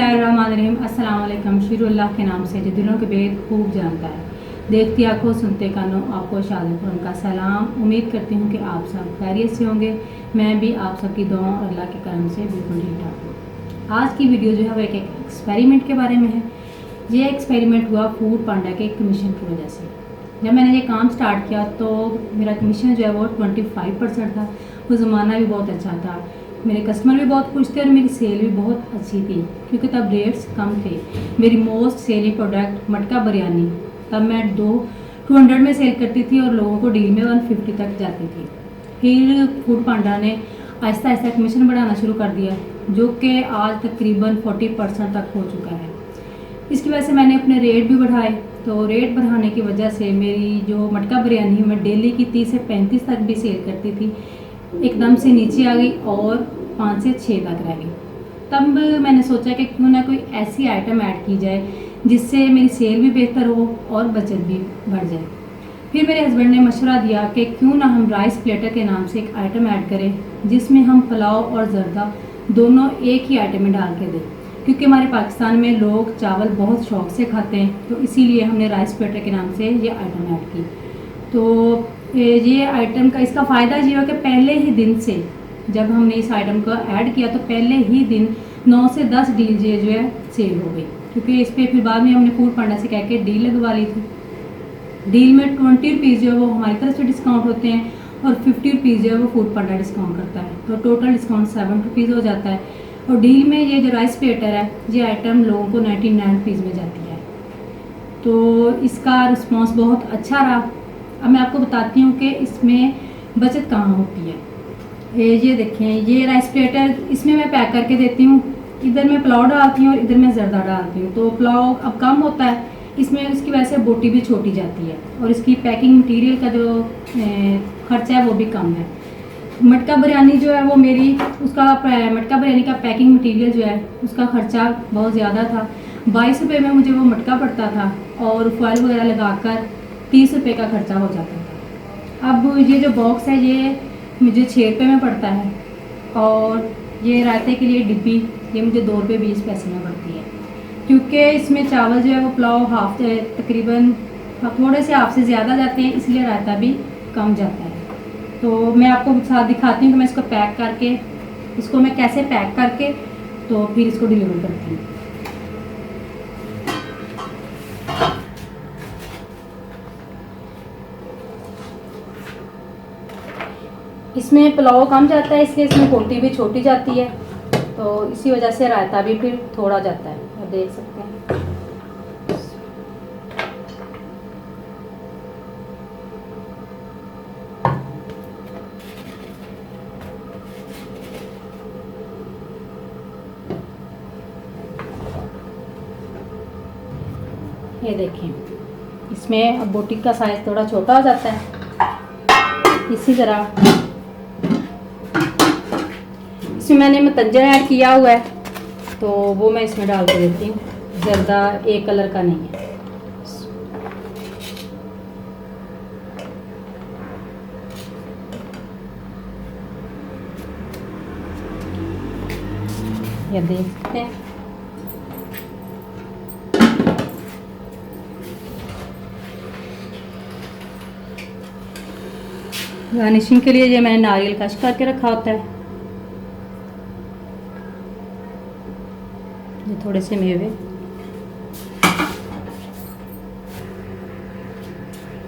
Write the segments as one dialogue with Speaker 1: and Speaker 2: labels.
Speaker 1: बिस्मिल्लाहिर्रहमानिर्रहीम। अस्सलाम वालेकुम। शुरू अल्लाह के नाम से जो दिलों के भेद खूब जानता है। देखती आंखों सुनते कानों आपको शादीपुरम का सलाम। उम्मीद करती हूँ कि आप सब खैरियत से होंगे। मैं भी आप सबकी दुआओं और अल्लाह के करम से बिल्कुल ठीक ठाक हूँ। आज की वीडियो जो है वो एक एक्सपेरिमेंट के बारे में है। ये एक्सपेरिमेंट हुआ फूड पांडा के कमीशन की वजह से। जब मैंने ये काम स्टार्ट किया तो मेरा कमीशन जो है वो 25% था। वो ज़माना भी बहुत अच्छा था, मेरे कस्टमर भी बहुत खुश थे और मेरी सेल भी बहुत अच्छी थी क्योंकि तब रेट्स कम थे। मेरी मोस्ट सेलिंग प्रोडक्ट मटका बिरयानी तब मैं 200 में सेल करती थी और लोगों को डील में 150 तक जाती थी। फिर फूड पांडा ने आहिस्ता आहिस्ता कमीशन बढ़ाना शुरू कर दिया जो कि आज तकरीबन 40% तक हो चुका है। इसकी वजह से मैंने अपने रेट भी बढ़ाए। तो रेट बढ़ाने की वजह से मेरी जो मटका बिरयानी मैं डेली की 30 से 35 तक भी सेल करती थी, एकदम से नीचे आ गई और 5 से 6 तक रह गई। तब मैंने सोचा कि क्यों ना कोई ऐसी आइटम ऐड की जाए जिससे मेरी सेल भी बेहतर हो और बचत भी बढ़ जाए। फिर मेरे हस्बैंड ने मशवरा दिया कि क्यों ना हम राइस प्लेटर के नाम से एक आइटम ऐड करें जिसमें हम पुलाव और जर्दा दोनों एक ही आइटम में डाल के दें, क्योंकि हमारे पाकिस्तान में लोग चावल बहुत शौक से खाते हैं। तो इसीलिए हमने राइस प्लेटर के नाम से ये आइटम ऐड की। तो ये आइटम का इसका फ़ायदा ये है कि पहले ही दिन से जब हमने इस आइटम को ऐड किया तो पहले ही दिन 9 से 10 डील जो है सेल हो गई, क्योंकि इस पर फिर बाद में हमने फूड पांडा से कह के डील लगवा ली थी। डील में 20 रुपीज़ जो है वो हमारी तरफ से डिस्काउंट होते हैं और 50 रुपीज़ जो है वो फूड पांडा डिस्काउंट करता है, तो टोटल डिस्काउंट 7 रुपीज़ हो जाता है। और डील में ये जो राइस प्लेटर है ये आइटम लोगों को 99 रुपीज़ में जाती है। तो इसका रिस्पॉन्स बहुत अच्छा रहा। अब मैं आपको बताती हूँ कि इसमें बचत कहाँ होती है। ये देखें, ये राइस प्लेटर इसमें मैं पैक करके देती हूँ। इधर मैं पुलाव डालती हूँ और इधर मैं जर्दा डालती हूँ। तो पुलाव अब कम होता है इसमें, इसकी वजह से बोटी भी छोटी जाती है और इसकी पैकिंग मटेरियल का जो खर्चा है वो भी कम है। मटका बिरयानी जो है वो मेरी मटका बिरयानी का पैकिंग मटेरियल जो है उसका खर्चा बहुत ज़्यादा था। 22 रुपये में मुझे वो मटका पड़ता था और फॉइल वगैरह लगाकर 30 रुपये का खर्चा हो जाता था। अब ये जो बॉक्स है ये मुझे 6 रुपये में पड़ता है और ये रायते के लिए डिब्बी ये मुझे 2 रुपये 20 पैसे में पड़ती है, क्योंकि इसमें चावल जो है वो पुलाव हाफ तकरीबन थोड़े से हाफ से ज़्यादा जाते हैं, इसलिए रायता भी कम जाता है। तो मैं आपको साथ दिखाती हूँ कि मैं इसको पैक करके इसको मैं कैसे पैक करके तो फिर इसको डिलीवर करती हूँ। इसमें पुलाव कम जाता है इसलिए इसमें बोटी भी छोटी जाती है, तो इसी वजह से रायता भी फिर थोड़ा जाता है। आप देख सकते हैं। ये देखें, इसमें अब बोटी का साइज़ थोड़ा छोटा हो जाता है। इसी तरह इसमें मैंने मतंजन ऐड किया हुआ है तो वो मैं इसमें डाल के देती हूँ। ज़्यादा एक कलर का नहीं है। ये देख सकते हैं। गार्निशिंग के लिए ये मैंने नारियल कश करके रखा होता है। ये थोड़े से मेवे,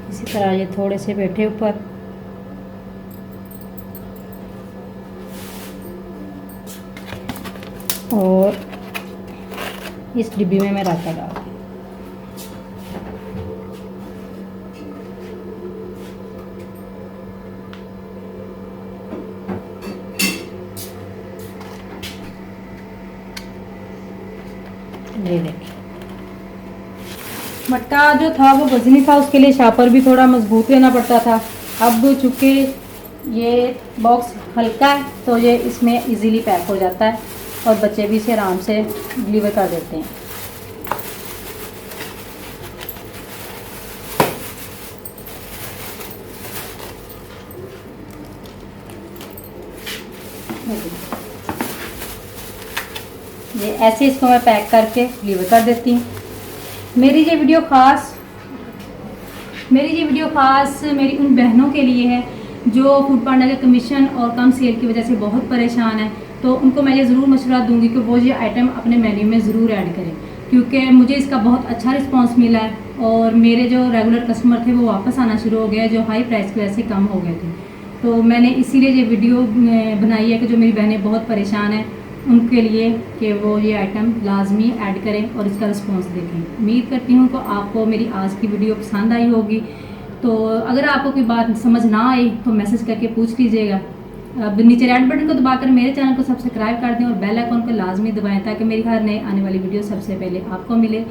Speaker 1: इसी तरह ये थोड़े से बैठे ऊपर। और इस डिब्बी में मैं रायता डाल ये देखिए। मटका जो था वो वजनी था, उसके लिए शापर भी थोड़ा मजबूत लेना पड़ता था। अब चूँकि ये बॉक्स हल्का है तो ये इसमें इजीली पैक हो जाता है और बच्चे भी इसे आराम से डिलीवर कर देते हैं। ये ऐसे इसको मैं पैक करके डिलीवर कर देती हूँ। मेरी ये वीडियो ख़ास मेरी उन बहनों के लिए है जो फूड पांडा के कमीशन और कम सेल की वजह से बहुत परेशान है। तो उनको मैं ये ज़रूर मशवरा दूंगी कि वो ये आइटम अपने मेन्यू में ज़रूर ऐड करें, क्योंकि मुझे इसका बहुत अच्छा रिस्पांस मिला है और मेरे जो रेगुलर कस्टमर थे वो वापस आना शुरू हो गए, जो हाई प्राइस की वजह से कम हो गए थे। तो मैंने इसीलिए ये वीडियो बनाई है कि जो मेरी बहनें बहुत परेशान हैं उनके लिए कि वो ये आइटम लाजमी ऐड करें और इसका रिस्पांस देखें। उम्मीद करती हूँ कि आपको मेरी आज की वीडियो पसंद आई होगी। तो अगर आपको कोई बात समझ ना आई तो मैसेज करके पूछ लीजिएगा। अब नीचे रेड बटन को दबाकर मेरे चैनल को सब्सक्राइब कर दें और बेल आइकन को लाजमी दबाएं ताकि मेरी हर नई आने वाली वीडियो सबसे पहले आपको मिले।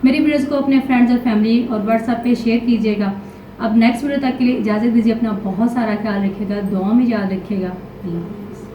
Speaker 1: मेरी वीडियोज़ को अपने फ्रेंड्स और फैमिली और व्हाट्सएप पे शेयर कीजिएगा। अब नेक्स्ट वीडियो तक के लिए इजाज़त दीजिए। अपना बहुत सारा ख्याल रखिएगा, दुआ में याद रखिएगा। अल्लाह हाफ़िज़।